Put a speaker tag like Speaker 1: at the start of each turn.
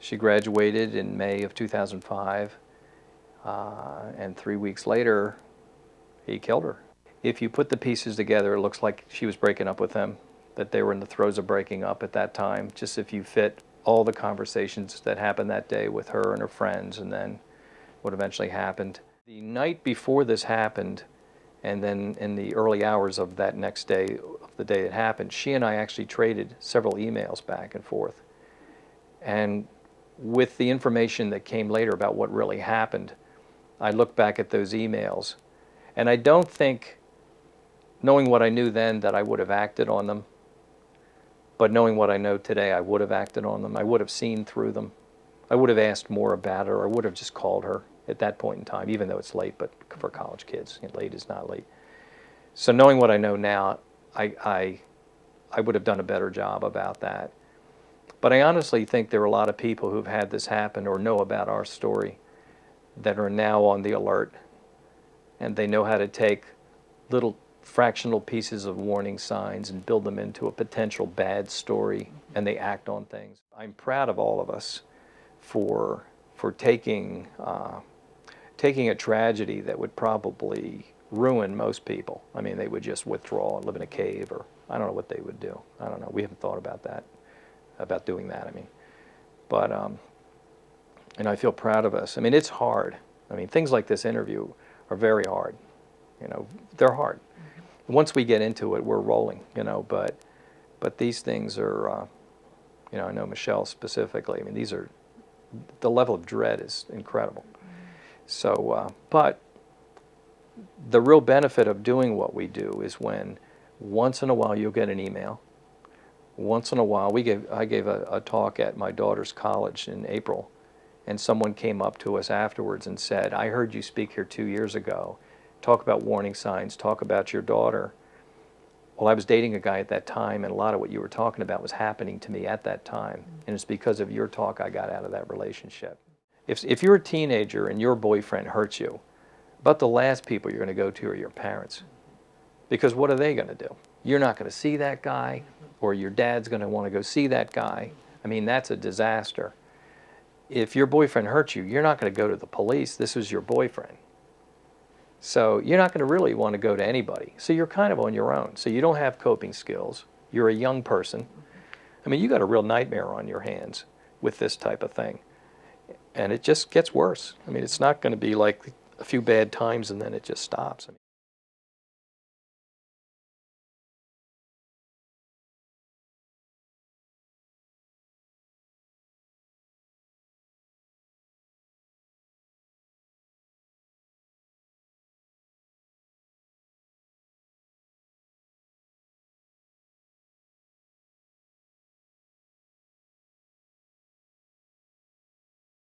Speaker 1: She graduated in May of 2005, and 3 weeks later, he killed her. If you put the pieces together, it looks like she was breaking up with him, that they were in the throes of breaking up at that time, just if you fit all the conversations that happened that day with her and her friends, and then what eventually happened. The night before this happened, and then in the early hours of that next day, of the day it happened, she and I actually traded several emails back and forth. And with the information that came later about what really happened, I look back at those emails, and I don't think, knowing what I knew then, that I would have acted on them. But knowing what I know today, I would have acted on them. I would have seen through them. I would have asked more about her. I would have just called her at that point in time, even though it's late, but for college kids, late is not late. So knowing what I know now, I would have done a better job about that. But I honestly think there are a lot of people who've had this happen or know about our story that are now on the alert, and they know how to take little fractional pieces of warning signs and build them into a potential bad story, and they act on things. I'm proud of all of us for taking a tragedy that would probably ruin most people. I mean, they would just withdraw and live in a cave, or I don't know what they would do. I don't know. We haven't thought about that, about doing that, I mean. But, and I feel proud of us. I mean, it's hard. I mean, things like this interview are very hard. They're hard. Once we get into it, we're rolling, but these things are, I know Michelle specifically, I mean, the level of dread is incredible. So, but the real benefit of doing what we do is when once in a while you'll get an email. Once in a while, I gave a talk at my daughter's college in April, and someone came up to us afterwards and said, I heard you speak here 2 years ago. Talk about warning signs, talk about your daughter. Well, I was dating a guy at that time, and a lot of what you were talking about was happening to me at that time, and it's because of your talk I got out of that relationship. If you're a teenager and your boyfriend hurts you, about the last people you're going to go to are your parents, because what are they going to do? You're not going to see that guy, or your dad's going to want to go see that guy. I mean, that's a disaster. If your boyfriend hurts you, you're not going to go to the police. This is your boyfriend. So you're not going to really want to go to anybody. So you're kind of on your own. So you don't have coping skills. You're a young person. I mean, you got a real nightmare on your hands with this type of thing. And it just gets worse. I mean, it's not going to be like a few bad times and then it just stops.